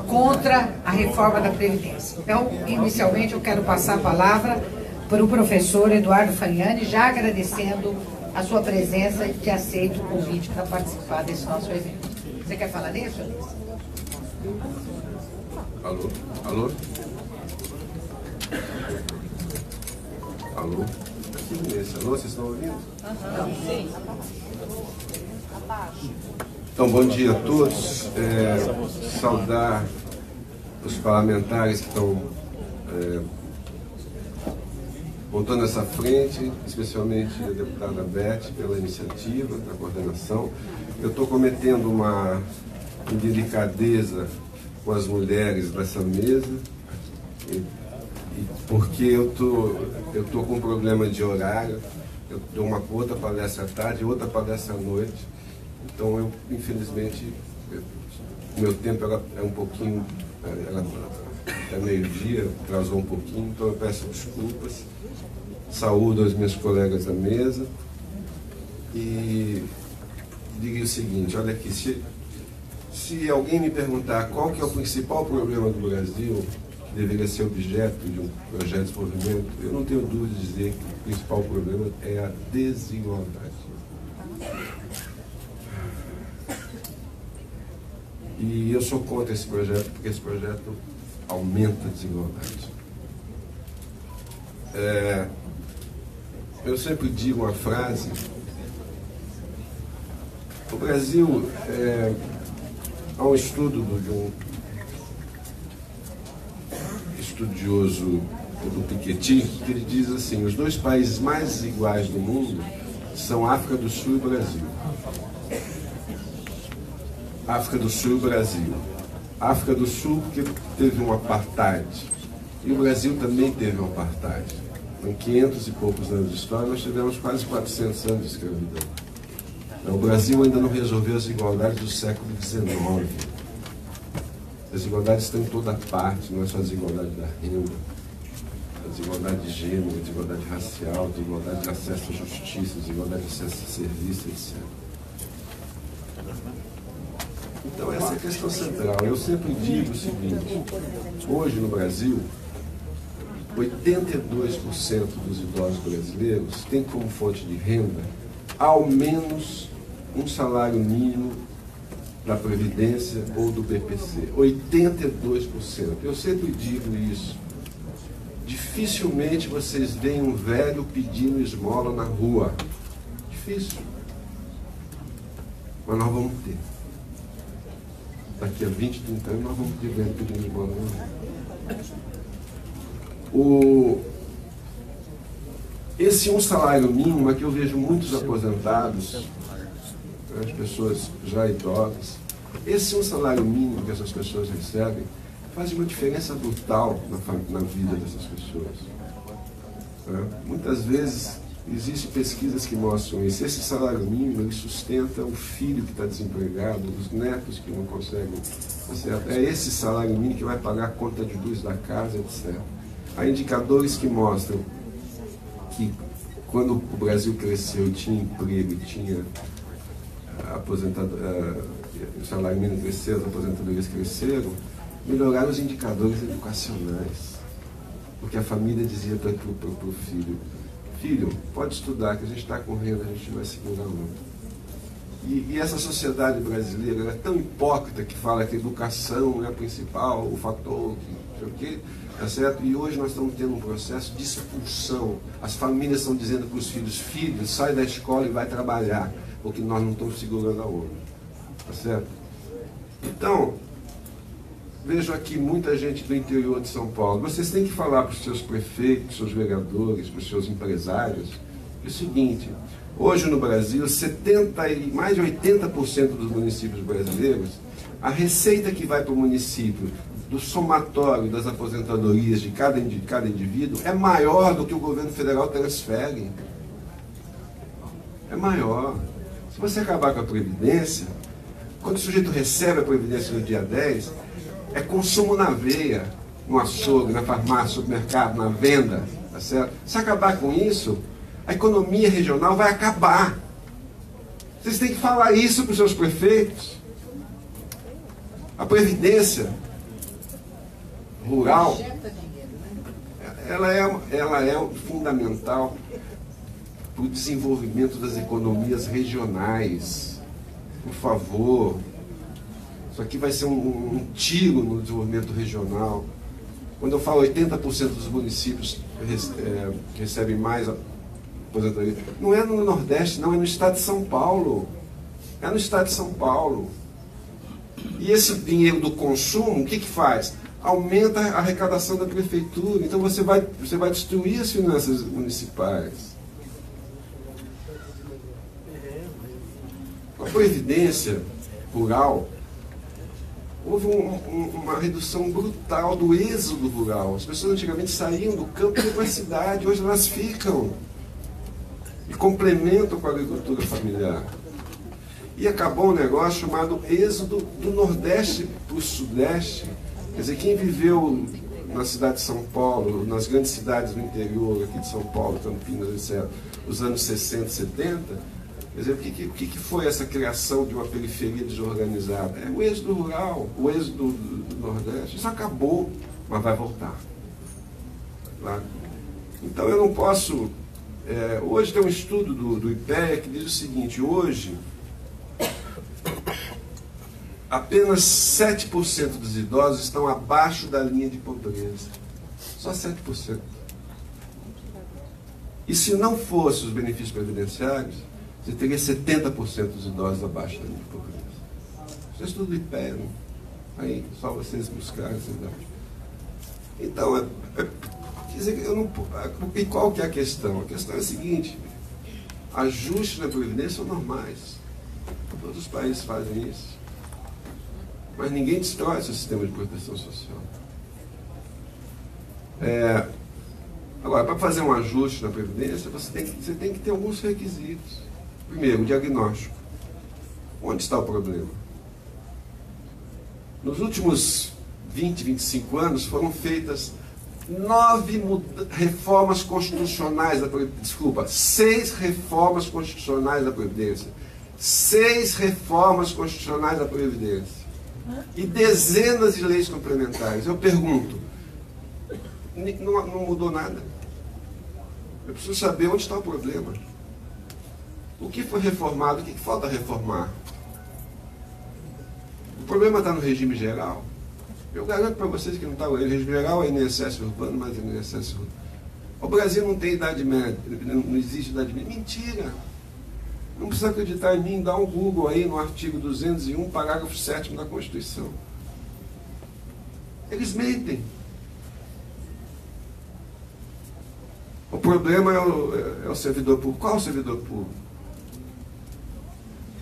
contra a reforma da Previdência. Então, inicialmente, eu quero passar a palavra para o professor Eduardo Fagnani, já agradecendo a sua presença e ter aceito o convite para participar desse nosso evento. Você quer falar nisso, Alice? Alô? Alô? Alô? Alô, vocês estão ouvindo? Sim. Então, bom dia a todos. Saudar os parlamentares que estão voltando essa frente, especialmente a deputada Beth, pela iniciativa, da coordenação. Eu estou cometendo uma indelicadeza com as mulheres dessa mesa, porque eu tô com um problema de horário. Eu dou uma outra palestra à tarde, outra palestra à noite. Então, eu, infelizmente, meu tempo é um pouquinho, até meio-dia, atrasou um pouquinho, então eu peço desculpas. Saúdo as minhas colegas da mesa e digo o seguinte: olha aqui, se alguém me perguntar qual que é o principal problema do Brasil, que deveria ser objeto de um projeto de desenvolvimento, eu não tenho dúvida de dizer que o principal problema é a desigualdade. E eu sou contra esse projeto, porque esse projeto aumenta a desigualdade. Eu sempre digo uma frase: o Brasil, há um estudo de um estudioso do Piketty, que ele diz assim: os dois países mais desiguais do mundo são África do Sul e Brasil. África do Sul e Brasil. África do Sul porque teve um apartheid, e o Brasil também teve um apartheid. Em 500 e poucos anos de história, nós tivemos quase 400 anos de escravidão. O Brasil ainda não resolveu as desigualdades do século XIX. As desigualdades estão em toda parte, não é só a desigualdade da renda, a desigualdade de gênero, a desigualdade racial, a desigualdade de acesso à justiça, a desigualdade de acesso a serviços, etc. Então, essa é a questão central. Eu sempre digo o seguinte: hoje no Brasil, 82% dos idosos brasileiros têm como fonte de renda ao menos um salário mínimo da Previdência ou do BPC. 82%. Eu sempre digo isso. Dificilmente vocês veem um velho pedindo esmola na rua. Difícil. Mas nós vamos ter. Daqui a 20, 30 anos nós vamos ter velho pedindo esmola na rua. Esse um salário mínimo é que eu vejo muitos aposentados, as pessoas já idosas. Esse um salário mínimo que essas pessoas recebem faz uma diferença brutal na vida dessas pessoas. Muitas vezes existem pesquisas que mostram isso. Esse salário mínimo ele sustenta o filho que está desempregado, os netos que não conseguem. É esse salário mínimo que vai pagar a conta de luz da casa, etc. Há indicadores que mostram que quando o Brasil cresceu, tinha emprego e tinha o salário mínimo cresceu, as aposentadorias cresceram, melhoraram os indicadores educacionais. Porque a família dizia para o filho: filho, pode estudar, que a gente está com renda, a gente vai segurar a onda. E essa sociedade brasileira é tão hipócrita que fala que a educação é a principal, o fator, não sei o quê. Tá certo? E hoje nós estamos tendo um processo de expulsão. As famílias estão dizendo para os filhos: filho, sai da escola e vai trabalhar, porque nós não estamos segurando a onda. Tá certo? Então, vejo aqui muita gente do interior de São Paulo. Vocês têm que falar para os seus prefeitos, seus vereadores, para os seus empresários, o seguinte: hoje no Brasil, mais de 80% dos municípios brasileiros, a receita que vai para o município do somatório das aposentadorias de cada indivíduo é maior do que o governo federal transfere. É maior. Se você acabar com a Previdência, quando o sujeito recebe a Previdência no dia 10, é consumo na veia, no açougue, na farmácia, no supermercado, na venda. Tá certo? Se acabar com isso, a economia regional vai acabar. Vocês têm que falar isso para os seus prefeitos. A previdência rural, ela é fundamental para o desenvolvimento das economias regionais. Por favor, isso aqui vai ser um tiro no desenvolvimento regional. Quando eu falo 80% dos municípios recebem mais aposentadoria, não é no Nordeste, não, é no estado de São Paulo. É no estado de São Paulo. E esse dinheiro do consumo, o que faz? Aumenta a arrecadação da prefeitura. Então você vai destruir as finanças municipais. Com a previdência rural, houve uma redução brutal do êxodo rural. As pessoas antigamente saíam do campo e iam para a cidade, hoje elas ficam e complementam com a agricultura familiar. E acabou um negócio chamado êxodo do Nordeste para o Sudeste. Quer dizer, quem viveu na cidade de São Paulo, nas grandes cidades do interior, aqui de São Paulo, Campinas, etc., os anos 60, 70, quer dizer, o que foi essa criação de uma periferia desorganizada? É o êxodo rural, o êxodo do Nordeste. Isso acabou, mas vai voltar. Tá? Então eu não posso... hoje tem um estudo do IPEA que diz o seguinte: hoje, apenas 7% dos idosos estão abaixo da linha de pobreza. Só 7%. E se não fossem os benefícios previdenciários, você teria 70% dos idosos abaixo da linha de pobreza. Isso é estudo do IPEA, né? Aí, só vocês buscarem esse dado. Então, quer dizer, e qual que é a questão? A questão é a seguinte: ajustes na previdência são normais. Todos os países fazem isso. Mas ninguém destrói seu sistema de proteção social. Agora, para fazer um ajuste na previdência, você tem que ter alguns requisitos. Primeiro, o diagnóstico. Onde está o problema? Nos últimos 20, 25 anos foram feitas 6 reformas constitucionais da Previdência. 6 reformas constitucionais da Previdência. E dezenas de leis complementares. Eu pergunto, não mudou nada. Eu preciso saber onde está o problema. O que foi reformado? O que falta reformar? O problema está no regime geral. Eu garanto para vocês que não está. O regime geral é INSS urbano, mas INSS urbano. O Brasil não tem idade média, não existe idade média. Mentira! Não precisa acreditar em mim, dá um Google aí no artigo 201, parágrafo 7º da Constituição. Eles mentem. O problema é o servidor público. Qual é o servidor público?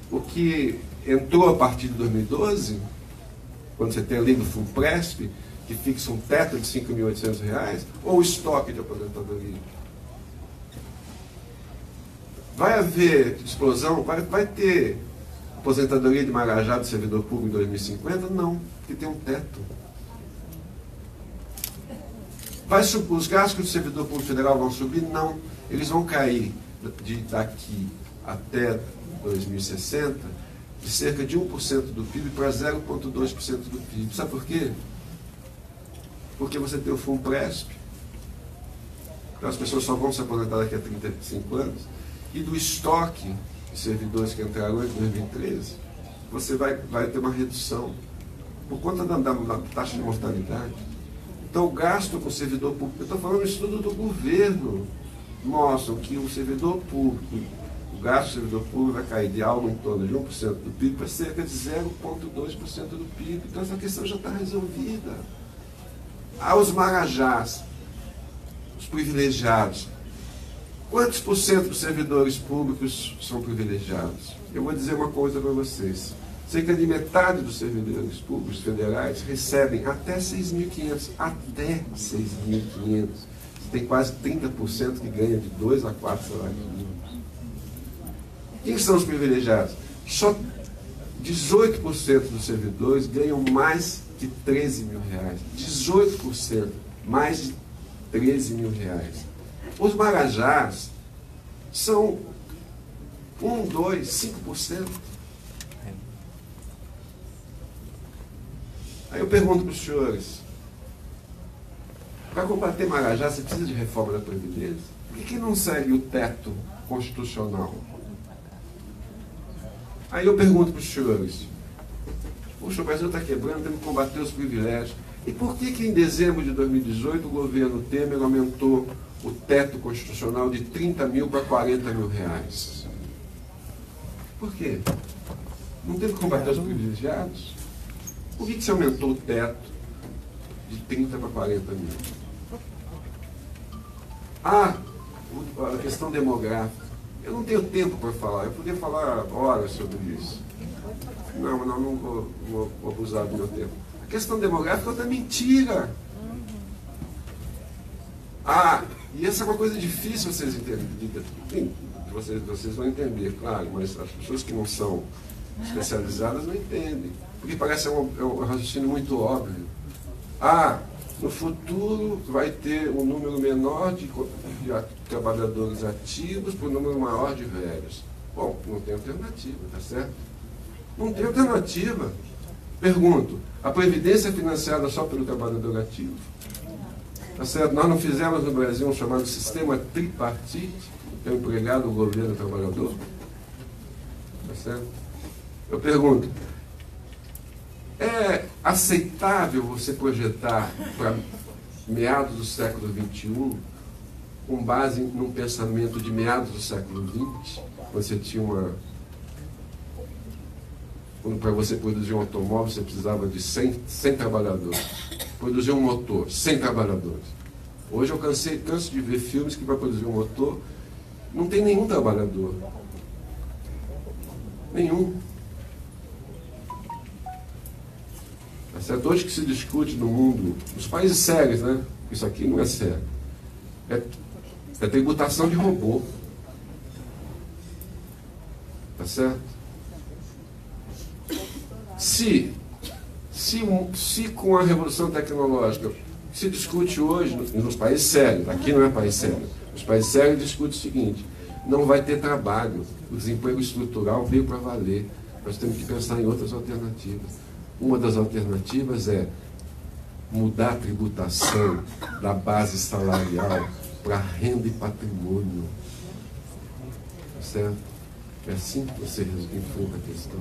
O que entrou a partir de 2012, quando você tem a lei do FUNPRESP, que fixa um teto de R$ 5.800, ou o estoque de aposentadoria? Vai haver explosão? Vai ter aposentadoria de Marajá do servidor público em 2050? Não, porque tem um teto. Os gastos do servidor público federal vão subir? Não. Eles vão cair daqui até 2060 de cerca de 1% do PIB para 0,2% do PIB. Sabe por quê? Porque você tem o FUNPRESP. Então as pessoas só vão se aposentar daqui a 35 anos. E do estoque de servidores que entraram em 2013, você vai ter uma redução por conta da taxa de mortalidade. Então o gasto com o servidor público, eu estou falando do estudo do governo, mostram que o servidor público, o gasto do servidor público vai cair de algo em torno de 1% do PIB para cerca de 0,2% do PIB. Então essa questão já está resolvida. Aos marajás, os privilegiados, quantos por cento dos servidores públicos são privilegiados? Eu vou dizer uma coisa para vocês. Cerca de metade dos servidores públicos federais recebem até 6.500. Até 6.500. Tem quase 30% que ganha de 2 a 4 salários mínimos. Quem são os privilegiados? Só 18% dos servidores ganham mais de R$13 mil. 18%, mais de R$13 mil. Os marajás são 1, 2, 5%. Aí eu pergunto para os senhores, para combater Marajá, você precisa de reforma da Previdência? Por que não segue o teto constitucional? Aí eu pergunto para os senhores, poxa, o Brasil está quebrando, temos que combater os privilégios. E por que em dezembro de 2018 o governo Temer aumentou o teto constitucional de 30 mil para 40 mil reais? Por quê? Não teve que combater os privilegiados? Por que se aumentou o teto de 30 para 40 mil? Ah, a questão demográfica. Eu não tenho tempo para falar, eu poderia falar horas sobre isso. Não vou abusar do meu tempo. A questão demográfica é outra mentira. Ah, e essa é uma coisa difícil vocês entenderem. Vocês vão entender, claro, mas as pessoas que não são especializadas não entendem. Porque parece um raciocínio muito óbvio. Ah, no futuro vai ter um número menor de trabalhadores ativos para um número maior de velhos. Bom, não tem alternativa, tá certo? Não tem alternativa. Pergunto, a Previdência é financiada só pelo trabalhador ativo? Tá certo? Nós não fizemos no Brasil um chamado sistema tripartite, que é o empregado, o governo e o trabalhador? Tá certo? Eu pergunto, é aceitável você projetar para meados do século XXI, com base num pensamento de meados do século XX, você tinha para você produzir um automóvel, você precisava de 100 trabalhadores. Produzir um motor, 100 trabalhadores. Hoje eu canso de ver filmes que para produzir um motor não tem nenhum trabalhador. Nenhum. Tá certo? Hoje que se discute no mundo, nos países sérios, né? Isso aqui não é sério. É tributação de robô. Tá certo? Se com a revolução tecnológica se discute hoje nos países sérios, aqui não é país sério, nos países sérios discute o seguinte, não vai ter trabalho, o desemprego estrutural veio para valer, nós temos que pensar em outras alternativas. Uma das alternativas é mudar a tributação da base salarial para renda e patrimônio. Certo? É assim que você enfrenta a questão.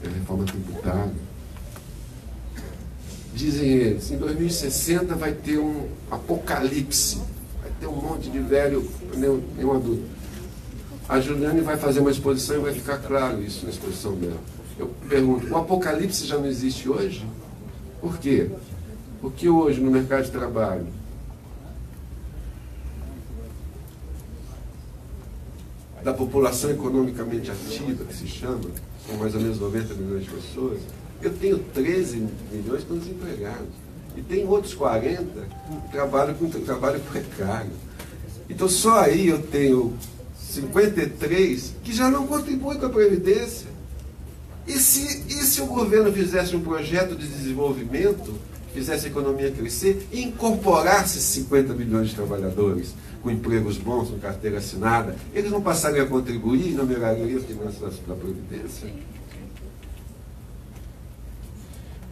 É a reforma tributária. Dizem eles, em 2060 vai ter um apocalipse, vai ter um monte de velho, nenhum adulto. A Juliane vai fazer uma exposição e vai ficar claro isso na exposição dela. Eu pergunto, o apocalipse já não existe hoje? Por quê? Porque hoje no mercado de trabalho da população economicamente ativa, que se chama, são mais ou menos 90 milhões de pessoas, eu tenho 13 milhões que estão desempregados. E tem outros 40 que trabalham com trabalho precário. Então só aí eu tenho 53 que já não contribuem com a Previdência. E se o governo fizesse um projeto de desenvolvimento, fizesse a economia crescer e incorporasse 50 milhões de trabalhadores com empregos bons, com carteira assinada, eles não passariam a contribuir e não melhorariam as finanças da Previdência?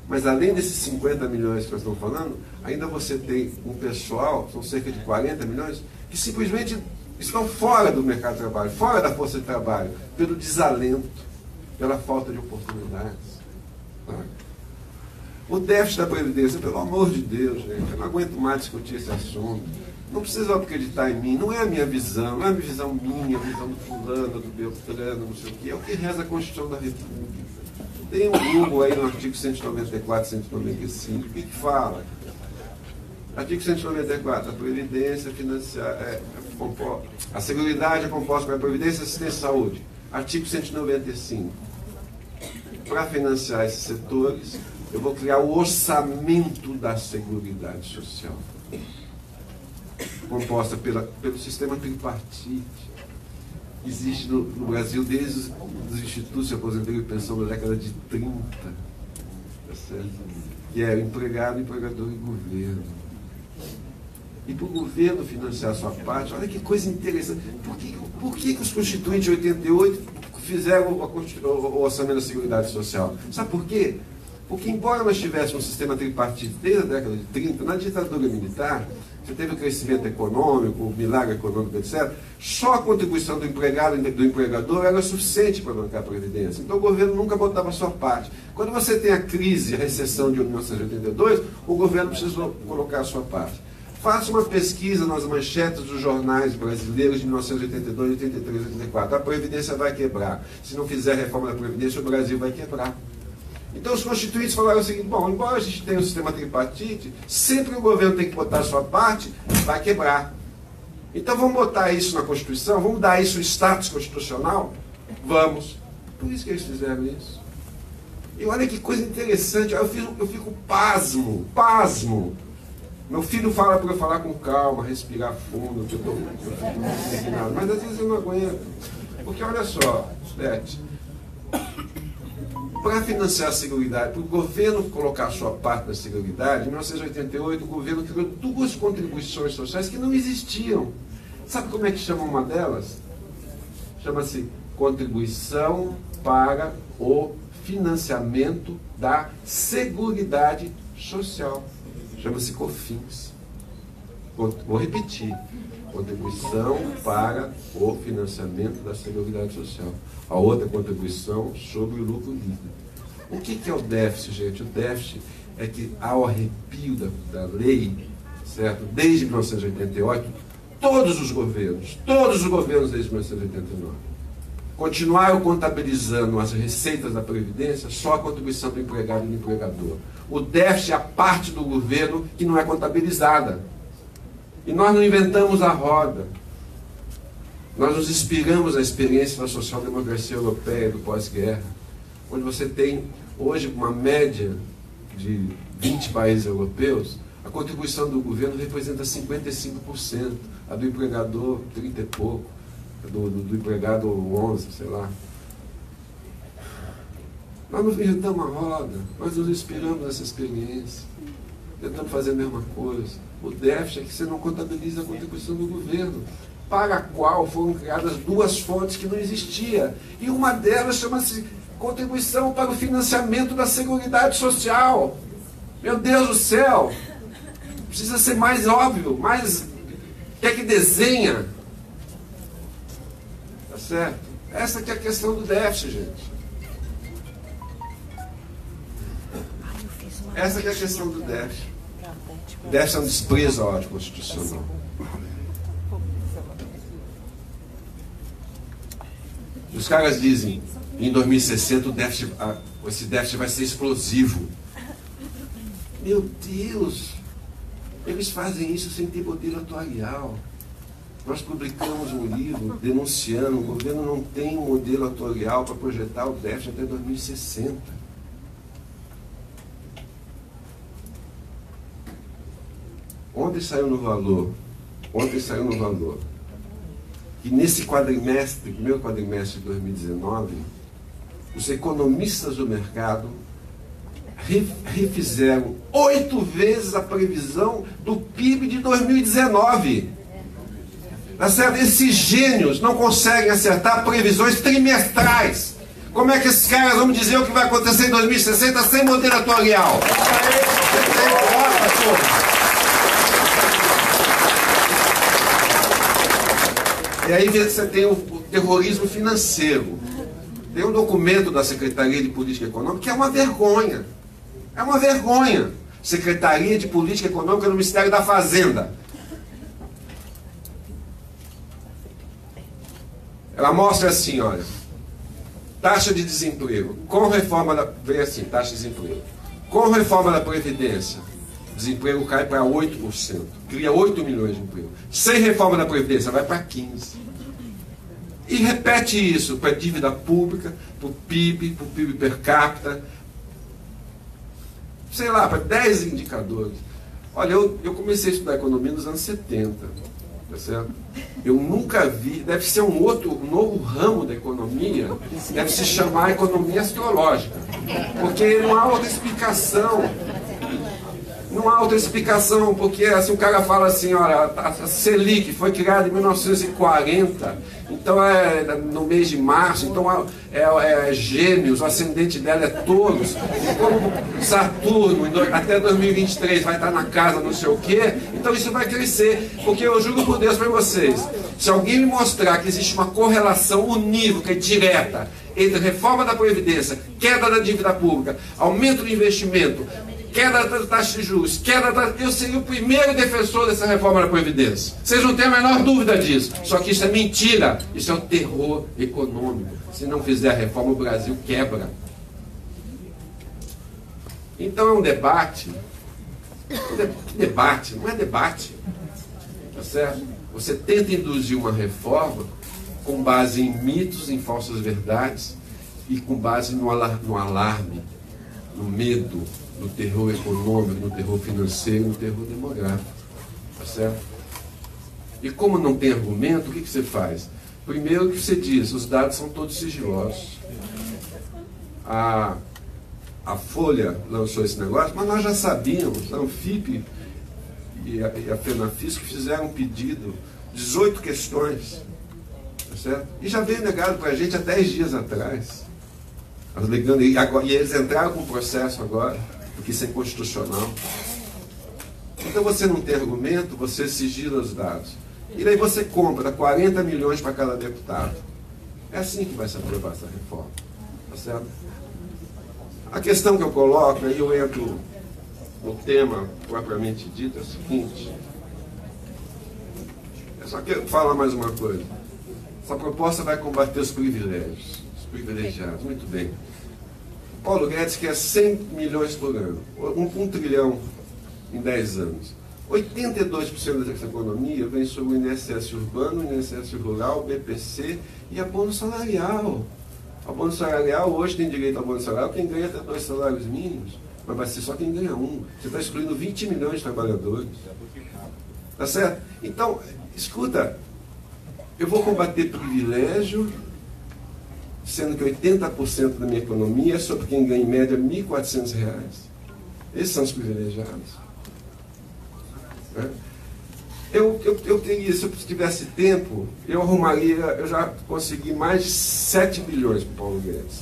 Mas além desses 50 milhões que nós estamos falando, ainda você tem um pessoal, são cerca de 40 milhões, que simplesmente estão fora do mercado de trabalho, fora da força de trabalho, pelo desalento, pela falta de oportunidades. O déficit da Previdência, pelo amor de Deus, gente, eu não aguento mais discutir esse assunto. Não precisa acreditar em mim, não é a minha visão, não é a visão minha, a visão do fulano, do Beltrano, não sei o quê, é o que reza a Constituição da República. Tem um Google aí no artigo 194, 195, o que fala? Artigo 194, a Previdência financiar, a Seguridade é composta pela Previdência e Assistência à Saúde. Artigo 195. Para financiar esses setores, eu vou criar o orçamento da Seguridade Social, composta pelo sistema tripartite. Existe no Brasil desde os institutos de aposentadoria e pensão da década de 30, tá certo? Que é empregado, empregador e governo. E para o governo financiar a sua parte, olha que coisa interessante. Por que os constituintes de 88 fizeram o orçamento da Seguridade Social. Sabe por quê? Porque, embora nós tivéssemos um sistema tripartite desde a década de 30, na ditadura militar, você teve o crescimento econômico, o milagre econômico, etc., só a contribuição do empregado e do empregador era suficiente para bancar a Previdência. Então o governo nunca botava a sua parte. Quando você tem a crise, a recessão de 1982, o governo precisou colocar a sua parte. Faça uma pesquisa nas manchetes dos jornais brasileiros de 1982, 83, 84. A Previdência vai quebrar. Se não fizer reforma da Previdência, o Brasil vai quebrar. Então os constituintes falaram o seguinte: bom, embora a gente tenha um sistema tripartite, sempre o governo tem que botar a sua parte, vai quebrar. Então vamos botar isso na Constituição? Vamos dar isso o status constitucional? Vamos. Por isso que eles fizeram isso. E olha que coisa interessante, eu fico pasmo. Meu filho fala para eu falar com calma, respirar fundo, que eu fico muito indignado, mas às vezes eu não aguento. Porque olha só, Beth, para financiar a Seguridade, para o governo colocar a sua parte na Seguridade, em 1988 o governo criou 2 contribuições sociais que não existiam. Sabe como é que chama uma delas? Chama-se Contribuição para o Financiamento da Seguridade Social. Chama-se COFINS. Vou repetir. Contribuição para o financiamento da Seguridade Social. A outra contribuição sobre o lucro líquido. O que é o déficit, gente? O déficit é que, ao arrepio da lei, certo? Desde 1988, todos os governos desde 1989, continuaram contabilizando as receitas da Previdência só a contribuição do empregado e do empregador. O déficit é a parte do governo que não é contabilizada. E nós não inventamos a roda. Nós nos inspiramos na experiência da social-democracia europeia do pós-guerra, onde você tem hoje uma média de 20 países europeus, a contribuição do governo representa 55%, a do empregador 30 e pouco, a do empregado 11, sei lá. Nós não inventamos a roda, nós nos inspiramos nessa experiência, tentamos fazer a mesma coisa. O déficit é que você não contabiliza a contribuição do governo, para a qual foram criadas 2 fontes que não existiam. E uma delas chama-se Contribuição para o Financiamento da Seguridade Social. Meu Deus do céu! Precisa ser mais óbvio, mais... Quer que desenha? Tá certo? Essa que é a questão do déficit, gente. Essa que é a questão do déficit. O déficit é um desprezo à ordem constitucional. Os caras dizem, em 2060 esse déficit vai ser explosivo. Meu Deus! Eles fazem isso sem ter poder atuarial. Nós publicamos um livro denunciando, o governo não tem um modelo atuarial para projetar o déficit até 2060. Ontem saiu no Valor, que nesse quadrimestre, primeiro quadrimestre de 2019, os economistas do mercado refizeram 8 vezes a previsão do PIB de 2019. Tá certo? Esses gênios não conseguem acertar previsões trimestrais. Como é que esses caras vão dizer o que vai acontecer em 2060 sem modelo atuarial? E aí você tem o terrorismo financeiro. Tem um documento da Secretaria de Política Econômica que é uma vergonha. É uma vergonha. Secretaria de Política Econômica no Ministério da Fazenda. Ela mostra assim, olha, taxa de desemprego. Com reforma da... Vem assim, taxa de desemprego. Com reforma da Previdência, desemprego cai para 8%. Cria 8 milhões de empregos. Sem reforma da Previdência, vai para 15%. E repete isso para a dívida pública, para o PIB per capita, sei lá, para 10 indicadores. Olha, eu comecei a estudar economia nos anos 70, tá certo? Eu nunca vi, deve ser um novo ramo da economia, deve se chamar economia astrológica, porque não há outra explicação. Não há outra explicação, porque assim, o cara fala assim, olha, a Selic foi criada em 1940, então no mês de março, então é Gêmeos, o ascendente dela é Touros, e como Saturno até 2023 vai estar na casa não sei o quê, então isso vai crescer, porque eu juro por Deus para vocês, se alguém me mostrar que existe uma correlação unívoca e direta entre reforma da Previdência, queda da dívida pública, aumento do investimento, queda da taxa de juros, eu seria o primeiro defensor dessa reforma da Previdência. Vocês não têm a menor dúvida disso. Só que isso é mentira. Isso é um terror econômico. Se não fizer a reforma, o Brasil quebra. Então é um debate. Que debate? Não é debate. Tá certo? Você tenta induzir uma reforma com base em mitos, em falsas verdades e com base no alarme, no medo, no terror econômico, no terror financeiro, no terror demográfico. Tá certo? E como não tem argumento, o que você faz? Primeiro que você diz, os dados são todos sigilosos. A Folha lançou esse negócio, mas nós já sabíamos, a Anfip e a FENAFISC fizeram um pedido, 18 questões, tá certo? E já veio negado para a gente há 10 dias atrás. Alegando, e eles entraram com o processo agora, porque isso é inconstitucional. Então você não tem argumento, você sigila os dados. E daí você compra 40 milhões para cada deputado. É assim que vai se aprovar essa reforma. Tá certo? A questão que eu coloco, aí eu entro no tema propriamente dito, é o seguinte. Eu só quero falar mais uma coisa. Essa proposta vai combater os privilégios. Os privilegiados. Muito bem. Paulo Guedes quer 100 milhões por ano. 1 trilhão em 10 anos. 82% dessa economia vem sobre o INSS urbano, o INSS rural, o BPC e a bônus salarial. A bônus salarial, hoje tem direito ao bônus salarial quem ganha até 2 salários mínimos, mas vai ser só quem ganha 1. Você está excluindo 20 milhões de trabalhadores. Tá certo? Então, escuta, eu vou combater privilégio, sendo que 80% da minha economia é sobre quem ganha em média R$ 1.400. Esses são os privilegiados. Eu teria, se eu tivesse tempo, eu arrumaria, eu já consegui mais de 7 bilhões para o Paulo Guedes.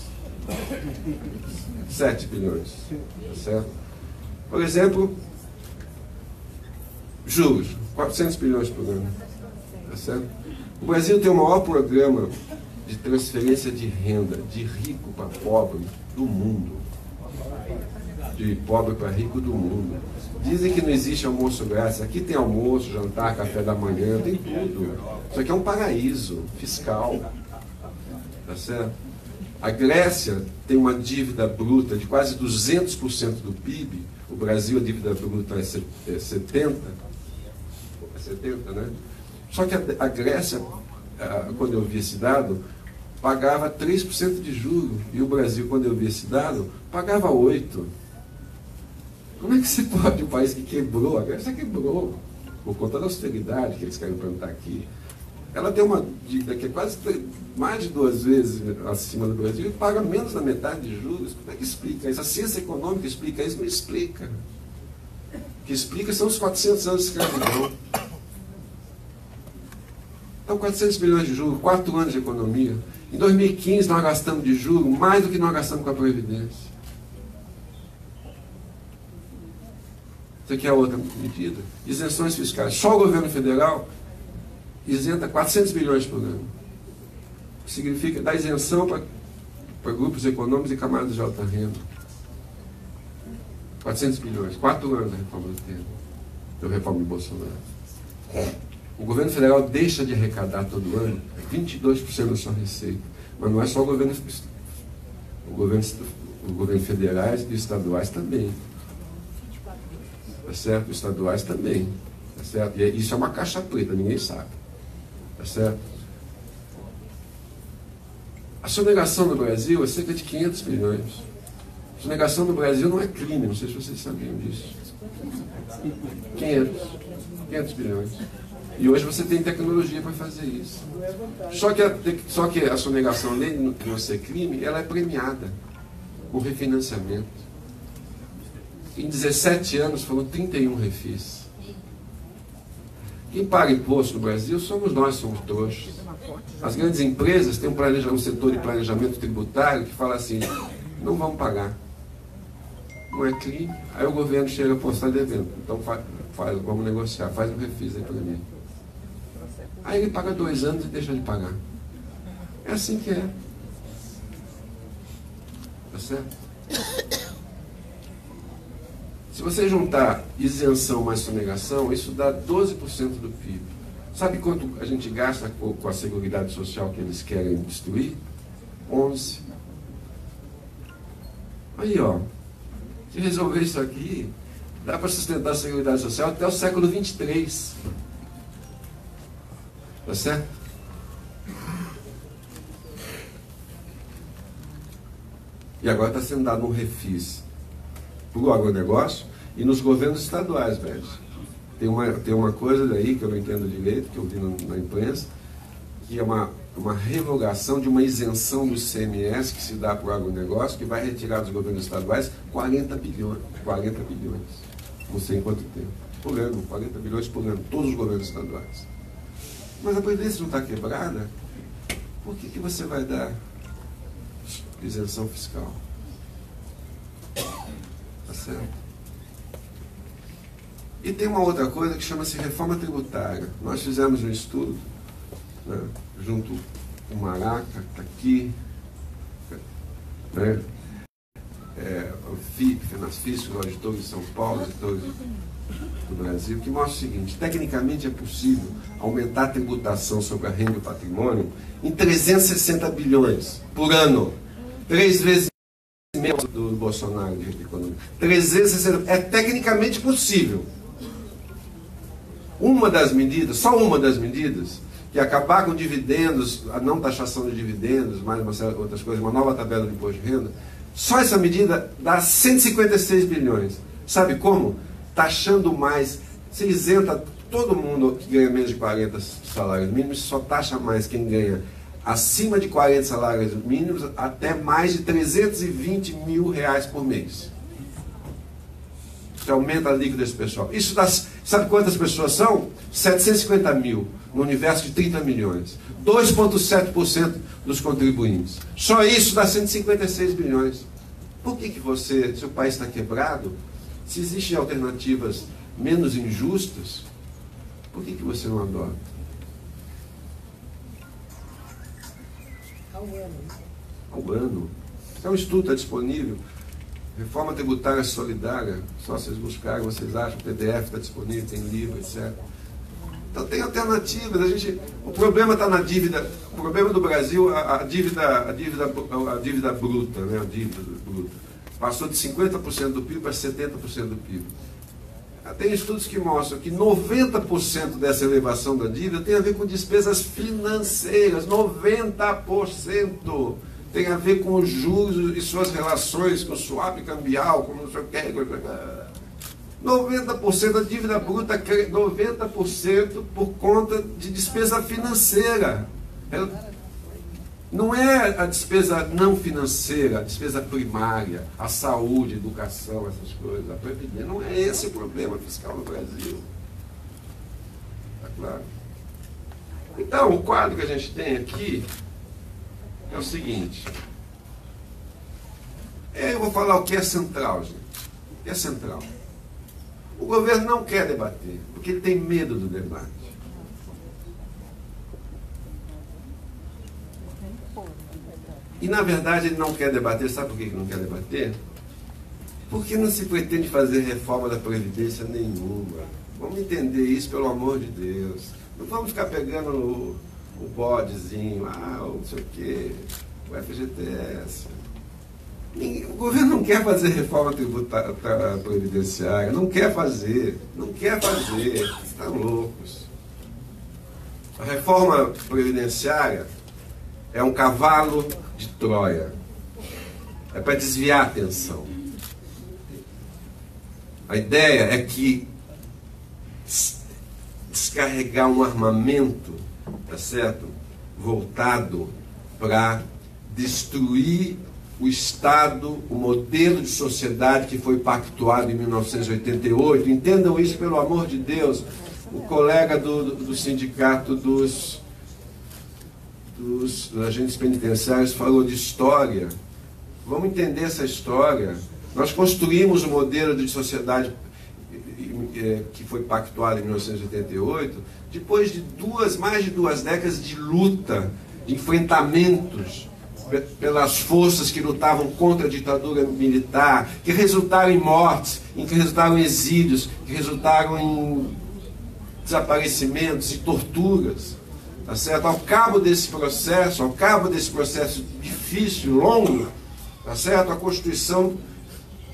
7 bilhões. Tá certo? Por exemplo, juros, 400 bilhões por ano. Tá certo? O Brasil tem o maior programa de transferência de renda, de rico para pobre do mundo. De pobre para rico do mundo. Dizem que não existe almoço grátis. Aqui tem almoço, jantar, café da manhã, tem tudo. Isso aqui é um paraíso fiscal. Tá certo? A Grécia tem uma dívida bruta de quase 200% do PIB. O Brasil, a dívida bruta é 70%. É 70%, né? Só que a Grécia, quando eu vi esse dado, pagava 3% de juros. E o Brasil, quando eu vi esse dado, pagava 8%. Como é que se pode um país que quebrou? A Grécia quebrou por conta da austeridade que eles querem implantar aqui. Ela tem uma dívida que é quase mais de 2 vezes acima do Brasil e paga menos da metade de juros. Como é que explica isso? A ciência econômica explica isso? Não explica. O que explica são os 400 anos de escravidão. Então, 400 bilhões de juros, 4 anos de economia. Em 2015, nós gastamos de juros mais do que nós gastamos com a Previdência. Isso aqui é outra medida. Isenções fiscais. Só o governo federal isenta 400 bilhões por ano. Significa dar isenção para grupos econômicos e camadas de alta renda. 400 bilhões. 4 anos da reforma do Temer. Da reforma de Bolsonaro. O governo federal deixa de arrecadar todo ano 22% da sua receita. Mas não é só o governo federais e estaduais também. Tá certo? Os estaduais também. Tá certo? E isso é uma caixa preta, ninguém sabe. Tá certo? A sonegação no Brasil é cerca de 500 bilhões. A sonegação no Brasil não é crime, não sei se vocês sabiam disso. 500 bilhões. E hoje você tem tecnologia para fazer isso. Só que a sonegação, além de não ser crime, ela é premiada com refinanciamento. Em 17 anos foram 31 refis. Quem paga imposto no Brasil somos nós, somos trouxas. As grandes empresas têm um setor de planejamento tributário que fala assim, não vamos pagar. Não é crime. Aí o governo chega, pô, você está devendo. Então vamos negociar, faz um refis aí para mim. Aí ele paga 2 anos e deixa de pagar. É assim que é. Tá certo? Se você juntar isenção mais sonegação, isso dá 12% do PIB. Sabe quanto a gente gasta com a Seguridade Social que eles querem destruir? 11. Aí, ó. Se resolver isso aqui, dá para sustentar a Seguridade Social até o século 23. Tá certo? E agora está sendo dado um refis para o agronegócio e nos governos estaduais, velho. Tem uma coisa daí que eu não entendo direito, que eu vi na imprensa, que é uma revogação de uma isenção do ICMS que se dá para o agronegócio, que vai retirar dos governos estaduais 40 bilhões. Não sei em quanto tempo. Por ano, 40 bilhões por ano, todos os governos estaduais. Mas a Previdência não está quebrada, por que você vai dar isenção fiscal? Tá certo? E tem uma outra coisa que chama-se reforma tributária. Nós fizemos um estudo, né, junto com o Maraca, que está aqui, né, o FIP, FENASFIS, os auditores de São Paulo, os auditores do Brasil, que mostra o seguinte: tecnicamente é possível aumentar a tributação sobre a renda e o patrimônio em 360 bilhões por ano. 3 vezes e meio do Bolsonaro de economia. 360, é tecnicamente possível. Uma das medidas, só uma das medidas, que é acabar com dividendos, a não taxação de dividendos, mais uma série de outras coisas, uma nova tabela de imposto de renda, só essa medida dá 156 bilhões. Sabe como? Taxando mais, se isenta todo mundo que ganha menos de 40 salários mínimos, só taxa mais quem ganha acima de 40 salários mínimos até mais de 320 mil reais por mês. Isso aumenta a líquida desse pessoal. Isso dá, sabe quantas pessoas são? 750 mil, no universo de 30 milhões. 2,7% dos contribuintes. Só isso dá 156 bilhões. Por que você, se o país está quebrado, se existem alternativas menos injustas, por que você não adota? Ao ano. É um estudo, está disponível. Reforma tributária solidária, só vocês buscarem, vocês acham, o PDF está disponível, tem livro, etc. Então tem alternativas. O problema está na dívida. O problema do Brasil, a dívida bruta, né? A dívida bruta. Passou de 50% do PIB para 70% do PIB. Tem estudos que mostram que 90% dessa elevação da dívida tem a ver com despesas financeiras. 90% tem a ver com os juros e suas relações com o swap cambial, com não sei o que. 90% da dívida bruta, 90% por conta de despesa financeira. Não é a despesa não financeira, a despesa primária, a saúde, a educação, essas coisas. A Previdência não é esse o problema fiscal no Brasil. Está claro? Então, o quadro que a gente tem aqui é o seguinte. Eu vou falar o que é central, gente. O que é central? O governo não quer debater, porque ele tem medo do debate. E, na verdade, ele não quer debater. Sabe por que ele não quer debater? Porque não se pretende fazer reforma da Previdência nenhuma. Vamos entender isso, pelo amor de Deus. Não vamos ficar pegando o bodezinho, não sei o quê, o FGTS. O governo não quer fazer reforma tributária previdenciária, não quer fazer. Estão loucos. A reforma previdenciária é um cavalo de Troia. É para desviar a atenção. A ideia é que descarregar um armamento, tá certo? Voltado para destruir o Estado, o modelo de sociedade que foi pactuado em 1988. Entendam isso, pelo amor de Deus. O colega do sindicato dos agentes penitenciários falou de história. Vamos entender essa história. Nós construímos o modelo de sociedade que foi pactuado em 1988, depois de mais de 2 décadas de luta, de enfrentamentos pelas forças que lutavam contra a ditadura militar, que resultaram em mortes, que resultaram em exílios, que resultaram em desaparecimentos e torturas. Tá certo? Ao cabo desse processo difícil, longo, tá certo? A Constituição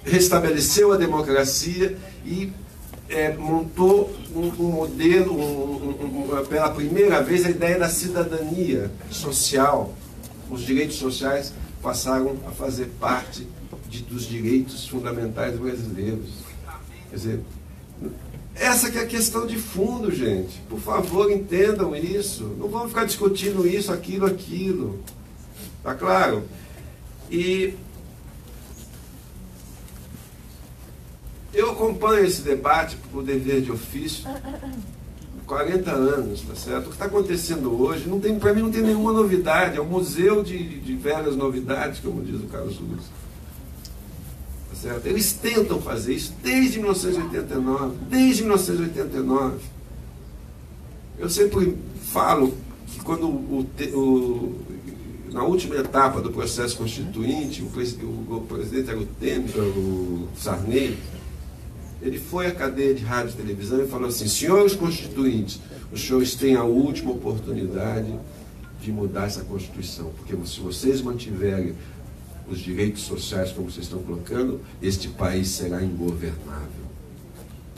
restabeleceu a democracia e montou um modelo, pela primeira vez, a ideia da cidadania social. Os direitos sociais passaram a fazer parte dos direitos fundamentais brasileiros. Quer dizer, essa que é a questão de fundo, gente. Por favor, entendam isso. Não vamos ficar discutindo isso, aquilo. Tá claro? E eu acompanho esse debate por dever de ofício, 40 anos, tá certo? O que está acontecendo hoje, para mim não tem nenhuma novidade, é um museu de velhas novidades, como diz o Carlos Luz. Tá certo? Eles tentam fazer isso desde 1989. Eu sempre falo que quando na última etapa do processo constituinte, o presidente era o Sarney. Ele foi à cadeia de rádio e televisão e falou assim: senhores constituintes, os senhores têm a última oportunidade de mudar essa Constituição, porque se vocês mantiverem os direitos sociais como vocês estão colocando, este país será ingovernável.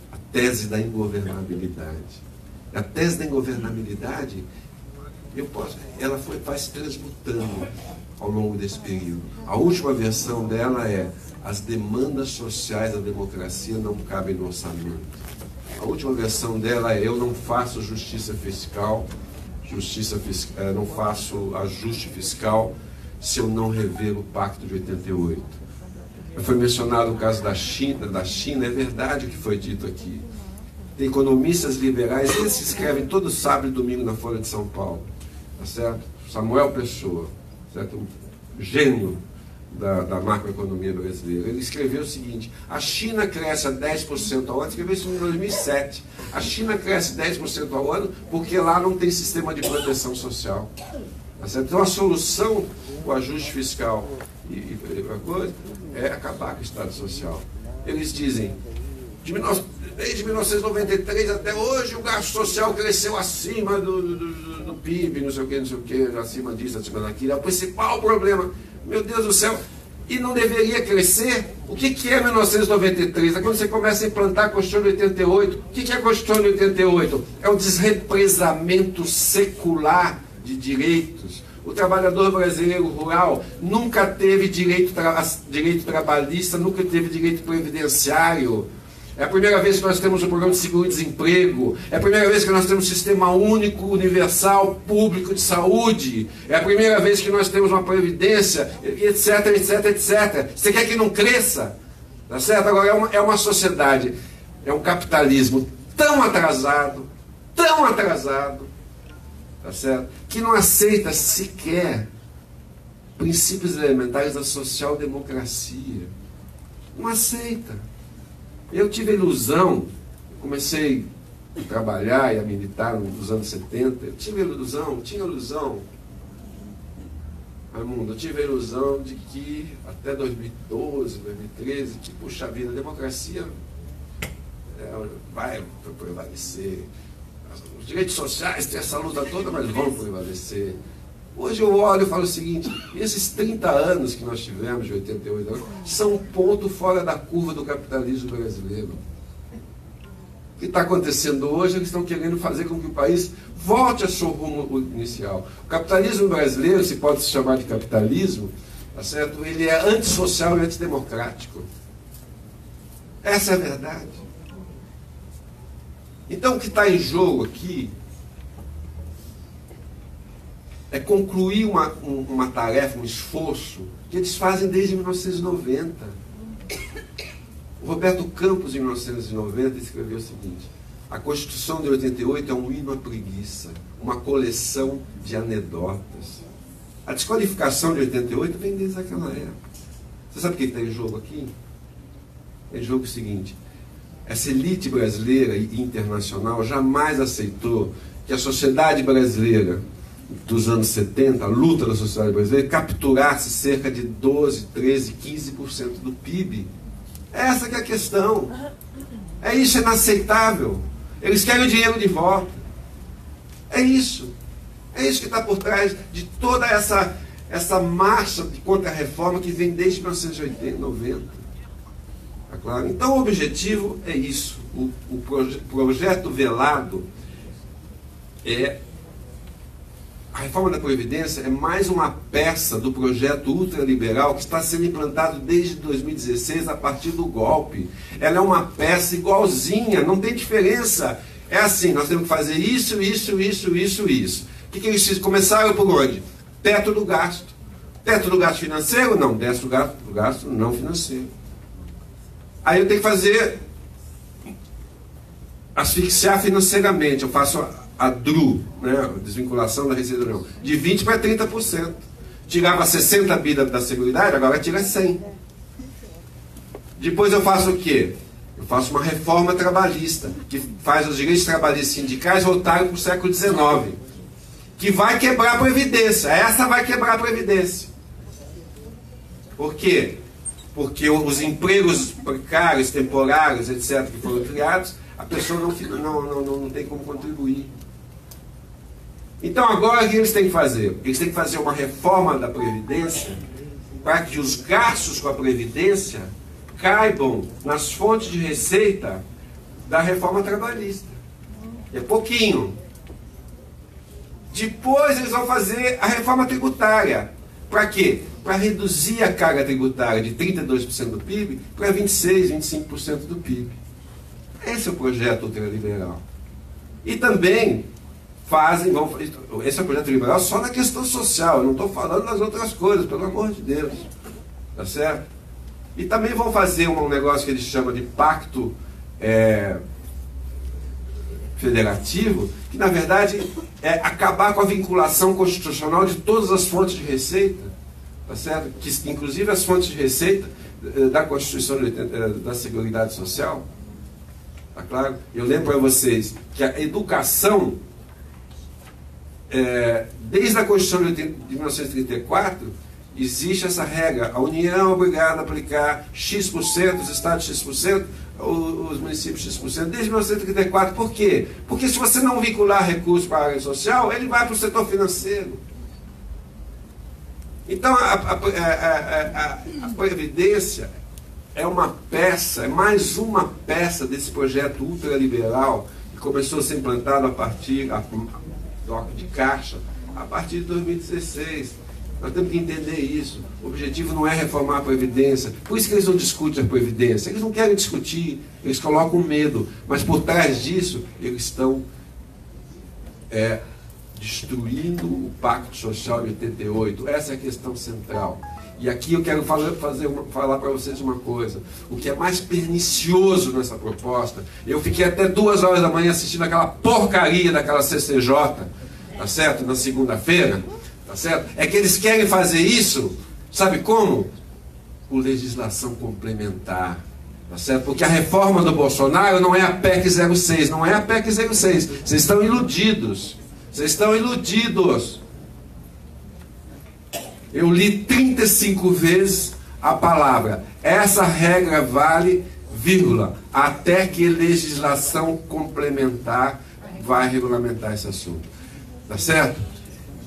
A tese da ingovernabilidade. A tese da ingovernabilidade, ela vai se transmutando ao longo desse período. A última versão dela é: as demandas sociais da democracia não cabem no orçamento. A última versão dela é: eu não faço justiça fiscal, não faço ajuste fiscal se eu não rever o Pacto de 88. Foi mencionado o caso da China, é verdade o que foi dito aqui. Tem economistas liberais, eles se escrevem todo sábado e domingo na Folha de São Paulo, tá certo? Samuel Pessoa, certo? Um gênio da macroeconomia brasileira. Ele escreveu o seguinte: a China cresce a 10% ao ano, escreveu isso em 2007. A China cresce 10% ao ano porque lá não tem sistema de proteção social. Tá certo? Então a solução, o ajuste fiscal e a coisa, é acabar com o Estado Social. Eles dizem: desde 1993 até hoje o gasto social cresceu acima do PIB, não sei o que, acima disso, acima daquilo. É o principal problema. Meu Deus do céu, e não deveria crescer? O que é 1993? É quando você começa a implantar a Constituição de 88. O que é a Constituição de 88? É um desrepresamento secular de direitos. O trabalhador brasileiro rural nunca teve direito trabalhista, nunca teve direito previdenciário. É a primeira vez que nós temos um programa de seguro-desemprego. É a primeira vez que nós temos um sistema único, universal, público de saúde. É a primeira vez que nós temos uma previdência, etc, etc, etc. Você quer que não cresça? Tá certo? Agora, é uma sociedade, é um capitalismo tão atrasado, tá certo? Que não aceita sequer princípios elementares da social-democracia. Não aceita. Eu tive a ilusão, comecei a trabalhar e a militar nos anos 70, tinha a ilusão, Raimundo, eu tive a ilusão de que até 2012, 2013, que, puxa vida, a democracia vai prevalecer. Os direitos sociais têm essa luta toda, mas vão prevalecer. Hoje eu olho e falo o seguinte: esses 30 anos que nós tivemos, de 88 anos, são um ponto fora da curva do capitalismo brasileiro. O que está acontecendo hoje, eles estão querendo fazer com que o país volte a seu rumo inicial. O capitalismo brasileiro, se pode se chamar de capitalismo, tá certo? Ele é antissocial e antidemocrático. Essa é a verdade. Então o que está em jogo aqui é concluir uma tarefa, um esforço que eles fazem desde 1990. O Roberto Campos, em 1990, escreveu o seguinte: a Constituição de 88 é um hino à preguiça, uma coleção de anedotas. A desqualificação de 88 vem desde aquela época. Você sabe o que está em jogo aqui? É em jogo o seguinte: essa elite brasileira e internacional jamais aceitou que a sociedade brasileira dos anos 70, a luta da sociedade brasileira, capturasse cerca de 12, 13, 15% do PIB. Essa que é a questão. É isso, é inaceitável. Eles querem o dinheiro de volta. É isso. É isso que está por trás de toda essa marcha de contra-reforma que vem desde 1980, 90. Tá claro? Então o objetivo é isso. O projeto velado é... A reforma da Previdência é mais uma peça do projeto ultraliberal que está sendo implantado desde 2016 a partir do golpe. Ela é uma peça igualzinha, não tem diferença. É assim, nós temos que fazer isso, isso, isso, isso, isso. O que eles começaram por onde? Teto do gasto. Teto do gasto financeiro? Não, teto do gasto não financeiro. Aí eu tenho que fazer asfixiar financeiramente. Eu faço a DRU, né, a desvinculação da receita do União, de 20% para 30%. Tirava 60 bi da Seguridade, agora tira 100. Depois eu faço o quê? Eu faço uma reforma trabalhista, que faz os direitos trabalhistas sindicais voltarem para o século XIX, que vai quebrar a Previdência. Essa vai quebrar a Previdência. Por quê? Porque os empregos precários, temporários, etc., que foram criados, a pessoa não tem como contribuir. Então agora o que eles têm que fazer? Eles têm que fazer uma reforma da Previdência para que os gastos com a Previdência caibam nas fontes de receita da reforma trabalhista. É pouquinho. Depois eles vão fazer a reforma tributária. Para quê? Para reduzir a carga tributária de 32% do PIB para 26%, 25% do PIB. Esse é o projeto ultraliberal. E também esse é o projeto liberal só na questão social, eu não estou falando das outras coisas, pelo amor de Deus. Tá certo? E também vão fazer um negócio que eles chamam de pacto federativo, que na verdade é acabar com a vinculação constitucional de todas as fontes de receita, tá certo? Que, inclusive as fontes de receita da Constituição da Seguridade Social. Tá claro? Eu lembro para vocês que a educação, desde a Constituição de 1934, existe essa regra. A União é obrigada a aplicar X%, os estados X%, os municípios X%, desde 1934. Por quê? Porque se você não vincular recursos para a área social, ele vai para o setor financeiro. Então a Previdência é uma peça, é mais uma peça desse projeto ultraliberal que começou a ser implantado a partir do de caixa, a partir de 2016. Nós temos que entender isso. O objetivo não é reformar a Previdência. Por isso que eles não discutem a Previdência. Eles não querem discutir, eles colocam medo. Mas por trás disso, eles estão destruindo o Pacto Social de 88. Essa é a questão central. E aqui eu quero falar para vocês uma coisa. O que é mais pernicioso nessa proposta, eu fiquei até 2 horas da manhã assistindo aquela porcaria daquela CCJ, tá certo? Na segunda-feira, tá certo? É que eles querem fazer isso, sabe como? Com legislação complementar, tá certo? Porque a reforma do Bolsonaro não é a PEC 06, não é a PEC 06. Vocês estão iludidos. Vocês estão iludidos. Eu li 35 vezes a palavra. Essa regra vale, vírgula, até que legislação complementar vai regulamentar esse assunto. Tá certo?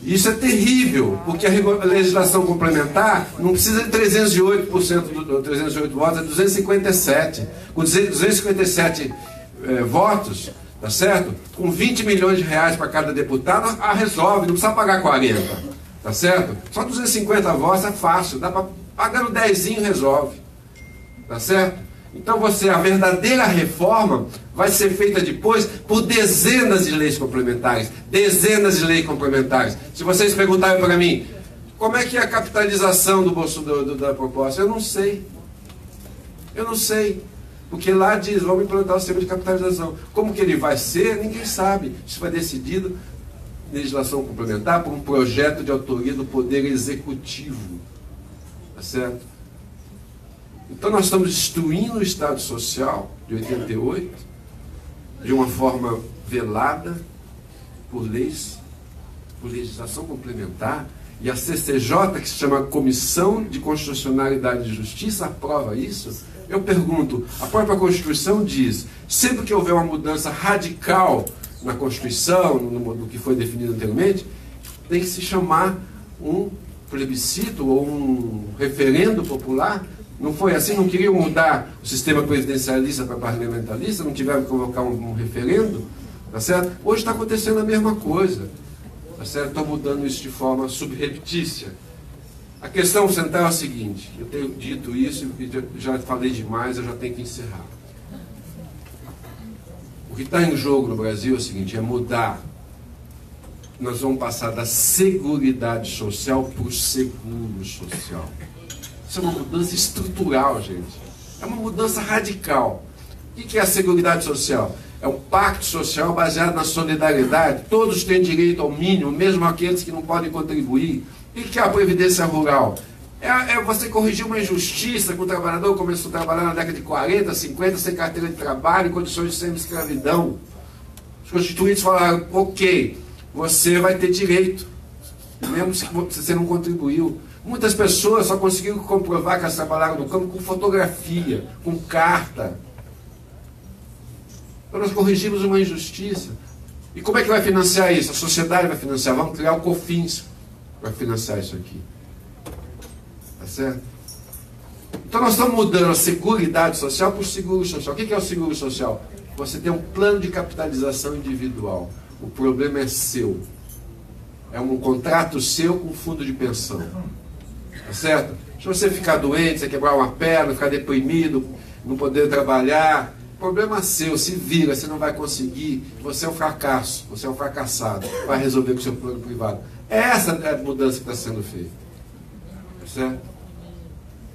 Isso é terrível, porque a legislação complementar não precisa de 308 votos, é 257. Com 257 votos, tá certo? Com 20 milhões de reais para cada deputado, resolve, não precisa pagar 40. Tá certo? Só 250 votos é fácil, dá para pagando 10 resolve. Tá certo? Então a verdadeira reforma vai ser feita depois por dezenas de leis complementares. Dezenas de leis complementares. Se vocês perguntarem para mim, Como é que é a capitalização da proposta? Eu não sei. Eu não sei. Porque lá diz, vamos implantar o sistema de capitalização. Como que ele vai ser, ninguém sabe. Isso foi decidido, legislação complementar, por um projeto de autoria do Poder Executivo. Tá certo? Então nós estamos destruindo o Estado Social de 88, de uma forma velada, por leis, por legislação complementar, e a CCJ, que se chama Comissão de Constitucionalidade e Justiça, aprova isso. Eu pergunto, a própria Constituição diz, sempre que houver uma mudança radical na Constituição, no que foi definido anteriormente, tem que se chamar um plebiscito ou um referendo popular. Não foi assim? Não queriam mudar o sistema presidencialista para parlamentarista? Não tiveram que convocar um referendo? Tá certo? Hoje está acontecendo a mesma coisa. Tá certo? Estou mudando isso de forma subreptícia. A questão central é a seguinte, eu tenho dito isso e já falei demais, eu já tenho que encerrar. O que está em jogo no Brasil é o seguinte, é mudar. Nós vamos passar da seguridade social para o seguro social. Isso é uma mudança estrutural, gente. É uma mudança radical. O que é a seguridade social? É um pacto social baseado na solidariedade. Todos têm direito ao mínimo, mesmo aqueles que não podem contribuir. O que é a Previdência Rural? É você corrigir uma injustiça que o trabalhador começou a trabalhar na década de 40, 50, sem carteira de trabalho, em condições de semi-escravidão. Os constituintes falaram, ok, você vai ter direito, mesmo se você não contribuiu. Muitas pessoas só conseguiram comprovar que elas trabalharam no campo com fotografia, com carta. Então nós corrigimos uma injustiça. E como é que vai financiar isso? A sociedade vai financiar. Vamos criar o COFINS para financiar isso aqui. Tá certo? Então nós estamos mudando a seguridade social para o seguro social. O que é o seguro social? Você tem um plano de capitalização individual. O problema é seu. É um contrato seu com fundo de pensão. Tá certo? Se você ficar doente, você quebrar uma perna, ficar deprimido, não poder trabalhar, problema seu, se vira, você não vai conseguir, você é um fracasso, você é um fracassado, vai resolver com o seu plano privado. Essa é a mudança que está sendo feita. Tá certo?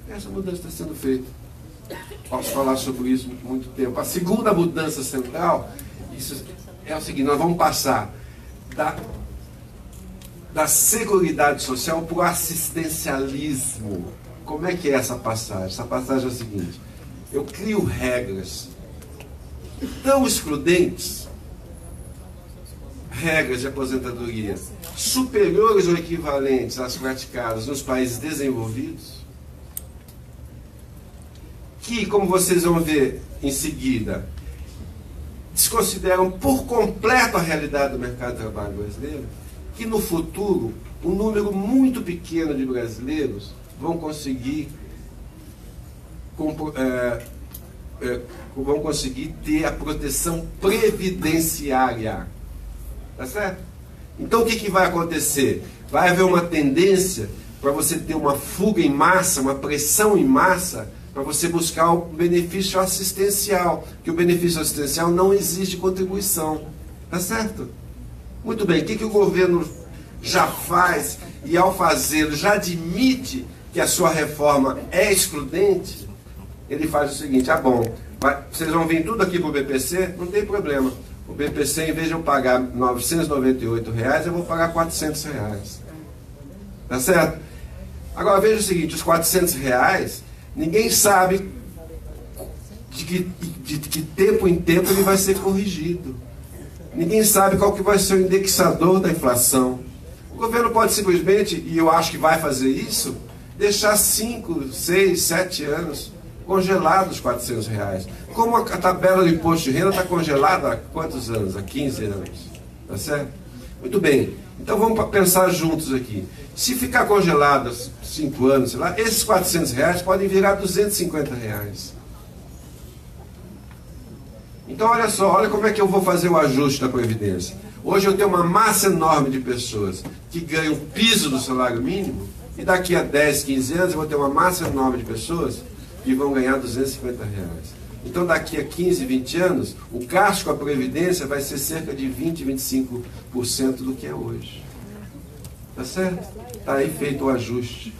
Essa mudança está sendo feita. Posso falar sobre isso muito tempo. A segunda mudança central, isso é o seguinte, nós vamos passar da seguridade social para o assistencialismo. Como é que é essa passagem? Essa passagem é a seguinte, eu crio regras tão excludentes, regras de aposentadoria superiores ou equivalentes às praticadas nos países desenvolvidos, que, como vocês vão ver em seguida, desconsideram por completo a realidade do mercado de trabalho brasileiro, que no futuro um número muito pequeno de brasileiros vão conseguir ter a proteção previdenciária. Tá certo? Então o que vai acontecer? Vai haver uma tendência para você ter uma fuga em massa, uma pressão em massa, para você buscar o benefício assistencial. Que o benefício assistencial não exige contribuição. Tá certo? Muito bem, o que o governo já faz e ao fazê-lo já admite que a sua reforma é excludente? Ele faz o seguinte, bom, vocês vão vir tudo aqui para o BPC, não tem problema. O BPC, em vez de eu pagar R$ 998, eu vou pagar R$ 400. Tá certo? Agora veja o seguinte, os R$ 400, ninguém sabe de que tempo em tempo ele vai ser corrigido. Ninguém sabe qual que vai ser o indexador da inflação. O governo pode simplesmente, e eu acho que vai fazer isso, deixar 5, 6, 7 anos congelados R$ 400. Como a tabela do imposto de renda está congelada há quantos anos? Há 15 anos. Tá certo? Muito bem. Então vamos pensar juntos aqui. Se ficar congelado 5 anos, sei lá, esses R$ 400 podem virar R$ 250. Então olha só, olha como é que eu vou fazer o ajuste da Previdência. Hoje eu tenho uma massa enorme de pessoas que ganham o piso do salário mínimo, e daqui a 10, 15 anos eu vou ter uma massa enorme de pessoas que vão ganhar R$ 250. Então daqui a 15, 20 anos, o gasto com a Previdência vai ser cerca de 20, 25% do que é hoje. Tá certo? Está aí feito o ajuste.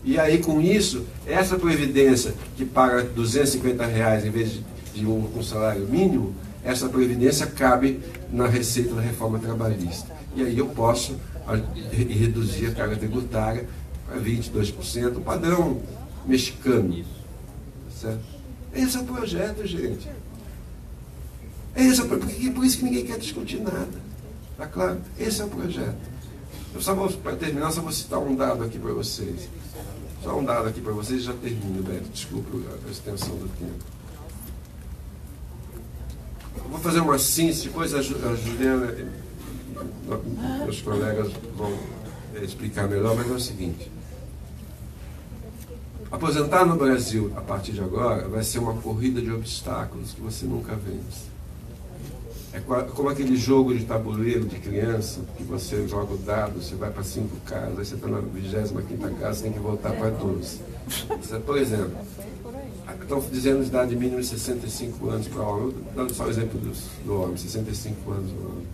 E aí, com isso, essa previdência que paga R$250 em vez de um salário mínimo, essa previdência cabe na receita da reforma trabalhista. E aí eu posso reduzir a carga tributária para 22%, padrão mexicano. Certo? Esse é o projeto, gente. Por isso que ninguém quer discutir nada. Tá claro? Esse é o projeto. Para terminar, só vou citar um dado aqui para vocês. Só um dado aqui para vocês e já termino, Beto. Desculpa a extensão do tempo. Eu vou fazer uma síntese, depois a Juliana, meus colegas vão explicar melhor, mas é o seguinte. Aposentar no Brasil, a partir de agora, vai ser uma corrida de obstáculos que você nunca vence. É como aquele jogo de tabuleiro de criança, que você joga o dado, você vai para 5 casas, aí você está na 25ª casa, você tem que voltar para 12. Por exemplo, estão dizendo idade mínima de 65 anos para o homem, dando só o exemplo do homem, 65 anos do homem.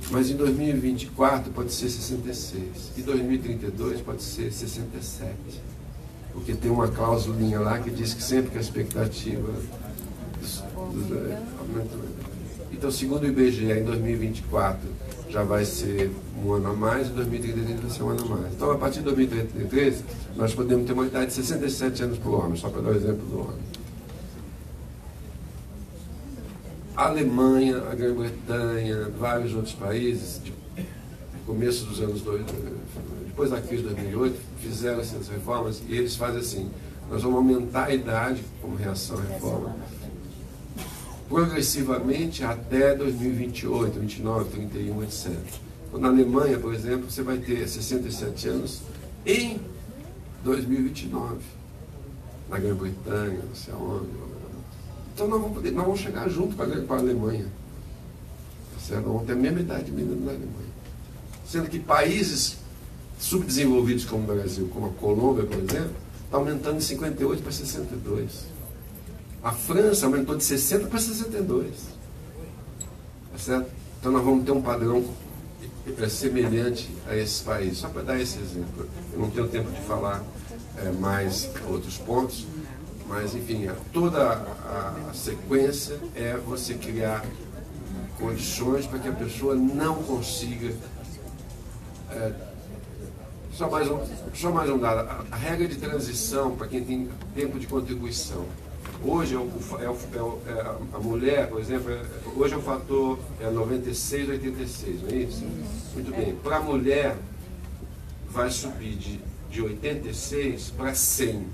Mas em 2024 pode ser 66, e 2032 pode ser 67. Porque tem uma cláusulinha lá que diz que sempre que a expectativa aumenta. Então, segundo o IBGE, em 2024 já vai ser um ano a mais, e em 2033 vai ser um ano a mais. Então, a partir de 2033, nós podemos ter uma idade de 67 anos para o homem, só para dar o exemplo do homem. A Alemanha, a Grã-Bretanha, vários outros países, no começo dos anos 2000, depois da crise de 2008, fizeram essas reformas e eles fazem assim: nós vamos aumentar a idade, como reação à reforma, progressivamente até 2028, 29, 31, etc. Na Alemanha, por exemplo, você vai ter 67 anos em 2029. Na Grã-Bretanha, não sei aonde. Então nós vamos chegar junto com a Alemanha. Certo? Nós vamos ter a mesma idade mínima na Alemanha. Sendo que países subdesenvolvidos como o Brasil, como a Colômbia, por exemplo, está aumentando de 58 para 62. A França aumentou de 60 para 62. Tá certo? Então nós vamos ter um padrão semelhante a esses países. Só para dar esse exemplo. Eu não tenho tempo de falar mais outros pontos, mas enfim, toda a sequência é você criar condições para que a pessoa não consiga... Só mais um dado. A regra de transição para quem tem tempo de contribuição. Hoje a mulher, por exemplo, hoje é o fator 96, 86, não é isso? Muito bem. Para a mulher, vai subir de 86 para 100,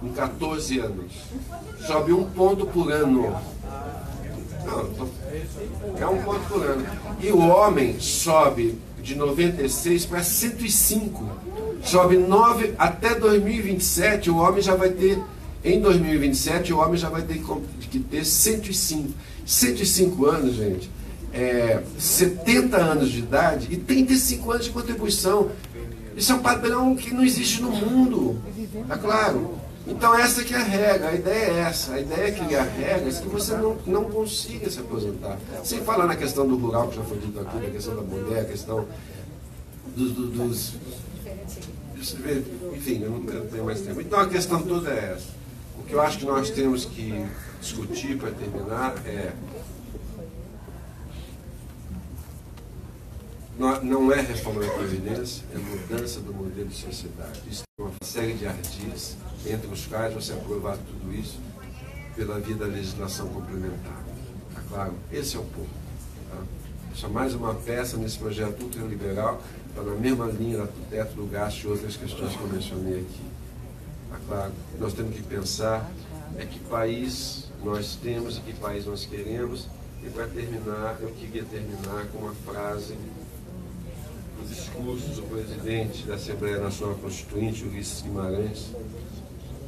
em 14 anos. Sobe 1 ponto por ano. Não, é 1 ponto por ano. E o homem sobe de 96 para 105. Sobe 9 até 2027, o homem já vai ter... Em 2027, o homem já vai ter que ter 105. 105 anos, gente, 70 anos de idade e 35 anos de contribuição. Isso é um padrão que não existe no mundo. Tá claro? Então, essa que é a regra. A ideia é essa. A ideia é criar regras que você não consiga se aposentar. Sem falar na questão do rural, que já foi dito aqui, da questão da mulher, a questão dos... Enfim, eu não tenho mais tempo. Então, a questão toda é essa. O que eu acho que nós temos que discutir para terminar não é reforma da Previdência, é mudança do modelo de sociedade. Isso é uma série de ardis, entre os quais você aprovar tudo isso pela via da legislação complementar. Tá claro? Esse é o ponto. Tá? Isso é mais uma peça nesse projeto ultraliberal, está na mesma linha do teto do gasto e outras questões que eu mencionei aqui. Tá claro? Nós temos que pensar que país nós temos e que país nós queremos. E para terminar, eu queria terminar com uma frase do discurso do presidente da Assembleia Nacional Constituinte, Ulisses Guimarães,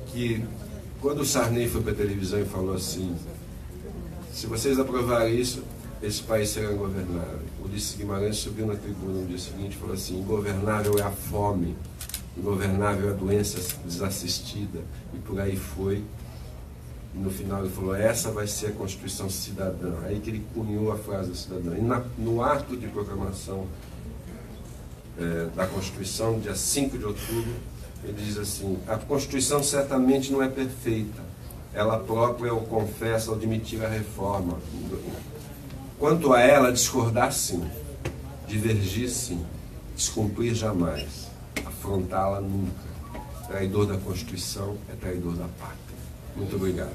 que quando o Sarney foi para a televisão e falou assim: se vocês aprovarem isso, esse país será ingovernável. Ulisses Guimarães subiu na tribuna no dia seguinte e falou assim: ingovernável é a fome, ingovernável é a doença desassistida, e por aí foi. E no final ele falou: essa vai ser a Constituição Cidadã. Aí que ele cunhou a frase cidadã. E no ato de proclamação da Constituição, dia 5 de outubro, ele diz assim: a Constituição certamente não é perfeita, ela própria o confessa ao admitir a reforma. Quanto a ela, discordar sim, divergir sim, descumprir jamais, afrontá-la nunca. Traidor da Constituição é traidor da pátria. Muito obrigado.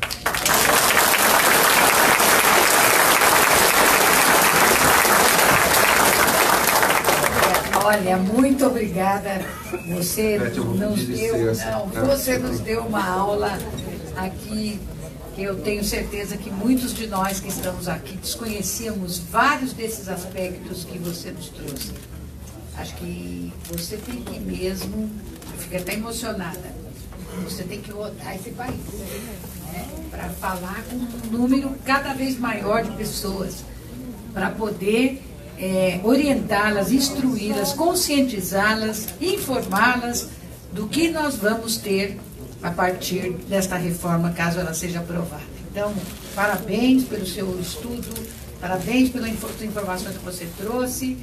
Olha, muito obrigada. Você nos deu uma aula aqui, que eu tenho certeza que muitos de nós que estamos aqui desconhecíamos vários desses aspectos que você nos trouxe. Acho que você tem que mesmo, eu fico até emocionada, você tem que rodar esse país, né, para falar com um número cada vez maior de pessoas, para poder orientá-las, instruí-las, conscientizá-las, informá-las do que nós vamos ter a partir desta reforma, caso ela seja aprovada. Então, parabéns pelo seu estudo, parabéns pelas informações que você trouxe.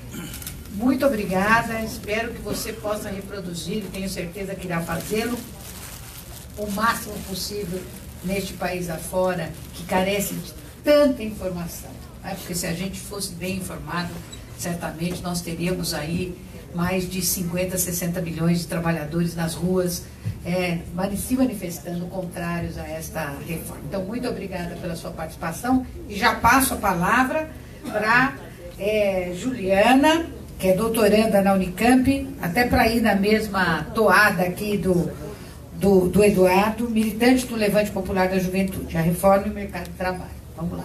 Muito obrigada, espero que você possa reproduzir, e tenho certeza que irá fazê-lo o máximo possível neste país afora, que carece de tanta informação. Porque se a gente fosse bem informado, certamente nós teríamos aí mais de 50, 60 milhões de trabalhadores nas ruas, se manifestando contrários a esta reforma. Então, muito obrigada pela sua participação, e já passo a palavra para Juliana, que é doutoranda na Unicamp, até para ir na mesma toada aqui do Eduardo, militante do Levante Popular da Juventude, a reforma e o mercado de trabalho. Vamos lá.